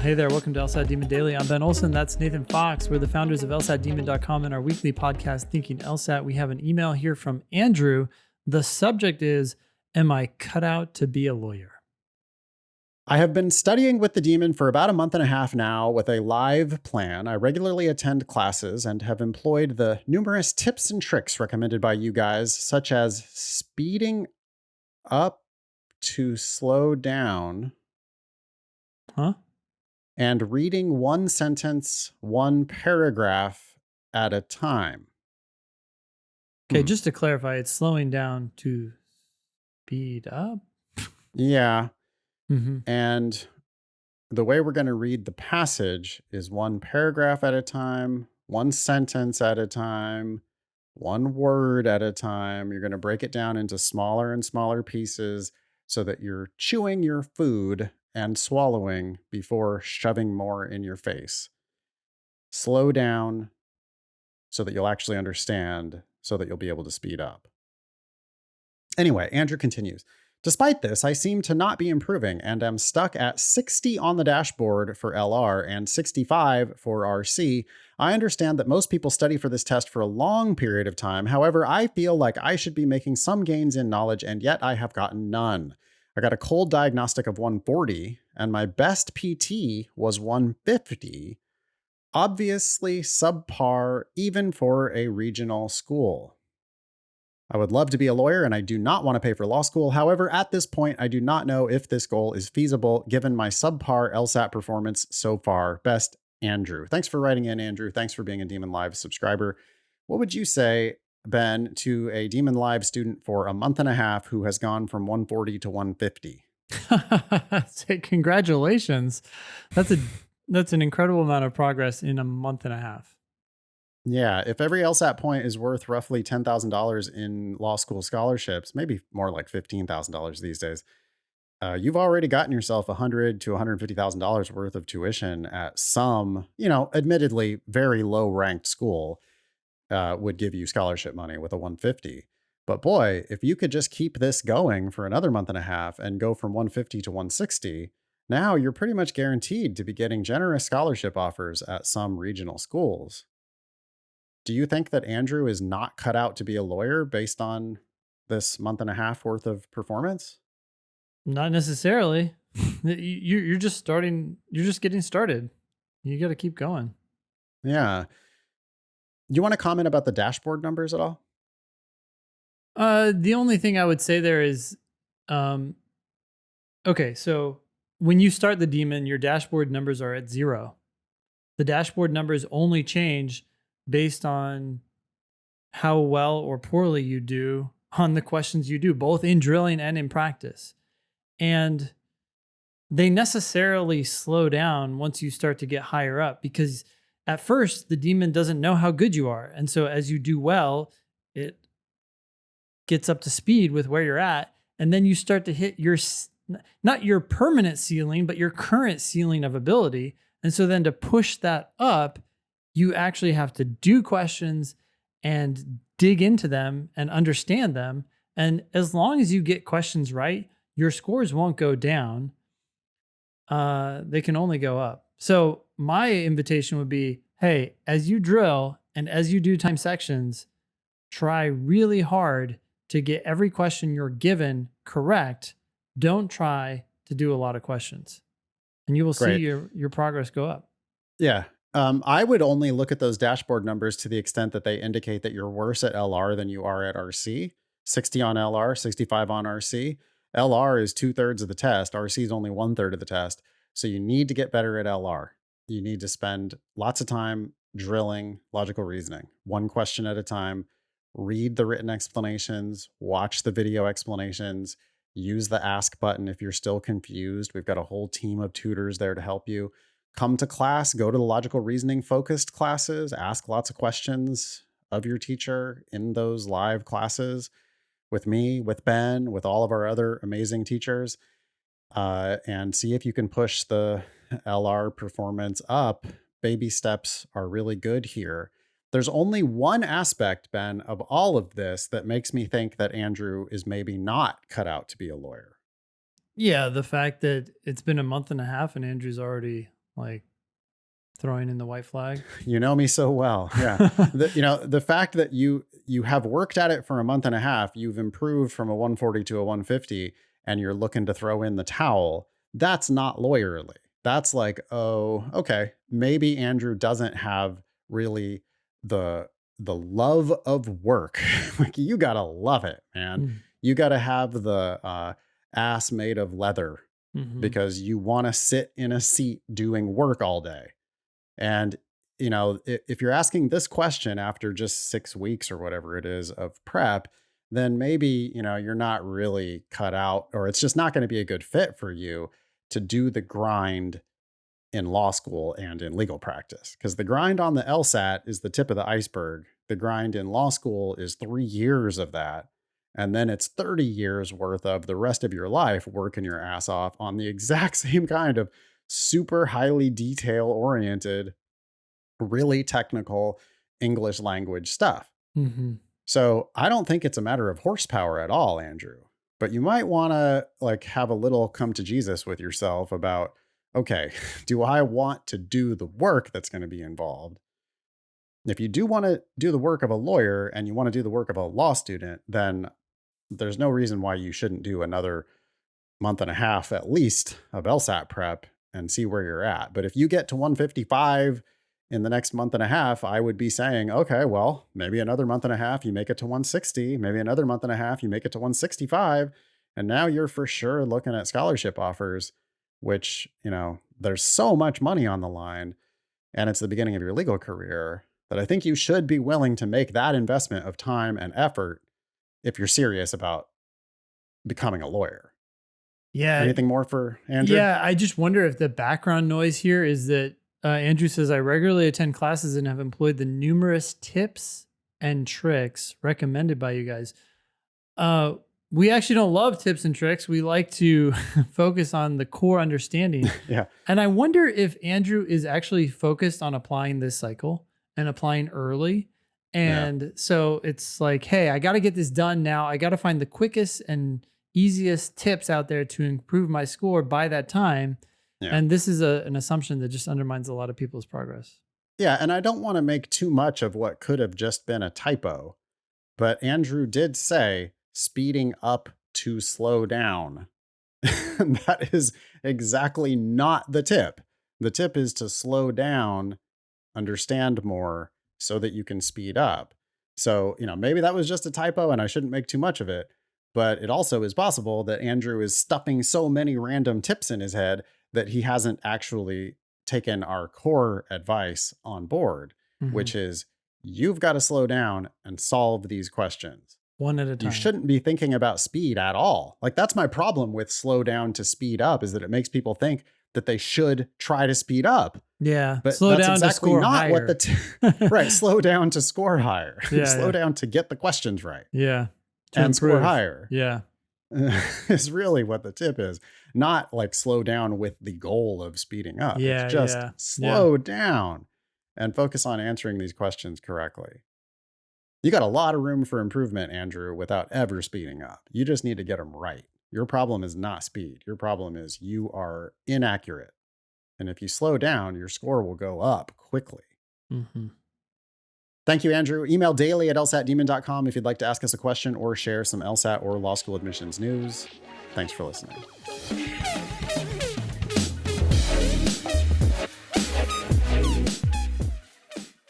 Hey there, welcome to LSAT Demon Daily. I'm Ben Olson. That's Nathan Fox. We're the founders of LSATdemon.com and our weekly podcast, Thinking LSAT. We have an email here from Andrew. The subject is, am I cut out to be a lawyer? I have been studying with the Demon for about a month and a half now with a live plan. I regularly attend classes and have employed the numerous tips and tricks recommended by you guys, such as speeding up to slow down. Huh? And reading one sentence, one paragraph at a time. Okay, just to clarify, it's slowing down to speed up? Yeah. Mm-hmm. And the way we're going to read the passage is one paragraph at a time, one sentence at a time, one word at a time. You're going to break it down into smaller and smaller pieces so that you're chewing your food and swallowing before shoving more in your face. Slow down so that you'll actually understand, so that you'll be able to speed up. Anyway, Andrew continues. Despite this, I seem to not be improving and am stuck at 60 on the dashboard for LR and 65 for RC. I understand that most people study for this test for a long period of time. However, I feel like I should be making some gains in knowledge, and yet I have gotten none. I got a cold diagnostic of 140, and my best PT was 150. Obviously subpar even for a regional school. I would love to be a lawyer and I do not want to pay for law school. However, at this point, I do not know if this goal is feasible given my subpar LSAT performance so far. Best, Andrew. Thanks for writing in, Andrew. Thanks for being a Demon Live subscriber. What would you say, Ben, to a Demon Live student for a month and a half who has gone from 140 to 150? Say congratulations. That's an incredible amount of progress in a month and a half. Yeah, if every LSAT point is worth roughly $10,000 in law school scholarships, maybe more like $15,000 these days, you've already gotten yourself $100,000 to $150,000 worth of tuition at some, admittedly very low ranked school would give you scholarship money with a 150. But boy, if you could just keep this going for another month and a half and go from 150 to 160, now you're pretty much guaranteed to be getting generous scholarship offers at some regional schools. Do you think that Andrew is not cut out to be a lawyer based on this month and a half worth of performance? Not necessarily. You're just starting. You're just getting started. You got to keep going. Yeah. You want to comment about the dashboard numbers at all? The only thing I would say there is, okay, so when you start the Demon, your dashboard numbers are at 0. The dashboard numbers only change based on how well or poorly you do on the questions you do, both in drilling and in practice. And they necessarily slow down once you start to get higher up, because at first the Demon doesn't know how good you are. And so as you do well, it gets up to speed with where you're at. And then you start to hit your, not your permanent ceiling, but your current ceiling of ability. And so then to push that up, you actually have to do questions and dig into them and understand them. And as long as you get questions right, your scores won't go down. They can only go up. So my invitation would be, hey, as you drill and as you do time sections, try really hard to get every question you're given correct. Don't try to do a lot of questions, and you will see your progress go up. Yeah. I would only look at those dashboard numbers to the extent that they indicate that you're worse at LR than you are at RC. 60 on LR, 65 on RC. LR is 2/3 of the test. RC is only 1/3 of the test. So you need to get better at LR. You need to spend lots of time drilling logical reasoning, one question at a time. Read the written explanations, watch the video explanations, use the ask button if you're still confused. We've got a whole team of tutors there to help you. Come to class, go to the logical reasoning focused classes, ask lots of questions of your teacher in those live classes with me, with Ben, with all of our other amazing teachers, and see if you can push the LR performance up. Baby steps are really good here. There's only one aspect, Ben, of all of this that makes me think that Andrew is maybe not cut out to be a lawyer. Yeah, the fact that it's been a month and a half and Andrew's already like throwing in the white flag. You know me so well. Yeah. The fact that you have worked at it for a month and a half, you've improved from a 140 to a 150, and you're looking to throw in the towel. That's not lawyerly. That's like, oh, okay, maybe Andrew doesn't have really the love of work. Like, you gotta love it, man. Mm. You gotta have the ass made of leather Mhm. because you want to sit in a seat doing work all day. And, if you're asking this question after just 6 weeks or whatever it is of prep, then maybe, you're not really cut out, or it's just not going to be a good fit for you to do the grind in law school and in legal practice. Because the grind on the LSAT is the tip of the iceberg. The grind in law school is 3 years of that. And then it's 30 years worth of the rest of your life working your ass off on the exact same kind of super highly detail oriented, really technical English language stuff. Mhm. So I don't think it's a matter of horsepower at all, Andrew. But you might want to have a little come to Jesus with yourself about, okay, do I want to do the work that's going to be involved? If you do want to do the work of a lawyer and you want to do the work of a law student, then there's no reason why you shouldn't do another month and a half at least of LSAT prep and see where you're at. But if you get to 155 in the next month and a half, I would be saying, okay, well, maybe another month and a half, you make it to 160, maybe another month and a half, you make it to 165. And now you're for sure looking at scholarship offers, which, there's so much money on the line, and it's the beginning of your legal career, that I think you should be willing to make that investment of time and effort if you're serious about becoming a lawyer. Yeah. Anything more for Andrew? Yeah. I just wonder if the background noise here is that Andrew says, I regularly attend classes and have employed the numerous tips and tricks recommended by you guys. We actually don't love tips and tricks. We like to focus on the core understanding. Yeah. And I wonder if Andrew is actually focused on applying this cycle and applying early. And so it's like, hey, I got to get this done now. I got to find the quickest and easiest tips out there to improve my score by that time. Yeah. And this is an assumption that just undermines a lot of people's progress. Yeah. And I don't want to make too much of what could have just been a typo, but Andrew did say speeding up to slow down. That is exactly not the tip. The tip is to slow down, understand more, so that you can speed up. So, maybe that was just a typo and I shouldn't make too much of it. But it also is possible that Andrew is stuffing so many random tips in his head that he hasn't actually taken our core advice on board, which is you've got to slow down and solve these questions. One at a time. You shouldn't be thinking about speed at all. Like, that's my problem with slow down to speed up, is that it makes people think that they should try to speed up. Yeah. But slow that's down exactly to score not higher. what right. Slow down to score higher. Yeah, Slow down to get the questions right. Yeah. And score higher. Yeah. Is really what the tip is. Not like slow down with the goal of speeding up. Yeah. It's just slow down and focus on answering these questions correctly. You got a lot of room for improvement, Andrew, without ever speeding up. You just need to get them right. Your problem is not speed. Your problem is you are inaccurate. And if you slow down, your score will go up quickly. Mm-hmm. Thank you, Andrew. Email daily@lsatdemon.com if you'd like to ask us a question or share some LSAT or law school admissions news. Thanks for listening.